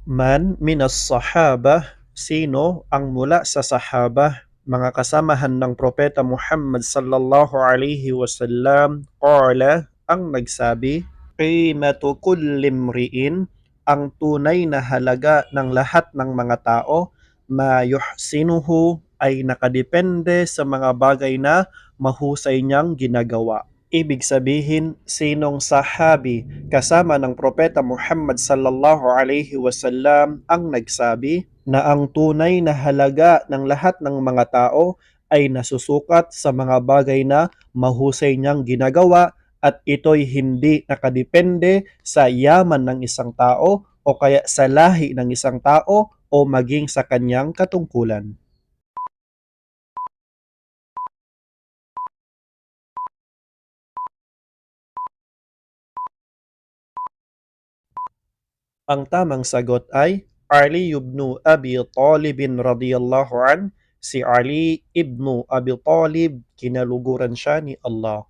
Man minas sahabah, sino ang mula sa sahabah, mga kasamahan ng Propeta Muhammad sallallahu alaihi wasallam, qala, ang nagsabi, qimatu kulli mri'in, ang tunay na halaga ng lahat ng mga tao, ma yuhsinuhu, ay nakadepende sa mga bagay na mahusay niyang ginagawa. Ibig sabihin, sinong sahabi kasama ng Propeta Muhammad sallallahu alaihi wasallam ang nagsabi na ang tunay na halaga ng lahat ng mga tao ay nasusukat sa mga bagay na mahusay niyang ginagawa at ito'y hindi nakadepende sa yaman ng isang tao o kaya sa lahi ng isang tao o maging sa kanyang katungkulan. Ang tamang sagot ay Ali ibn Abi Talib radiyallahu an. Si Ali ibn Abi Talib, kinaluguran siya ni Allah.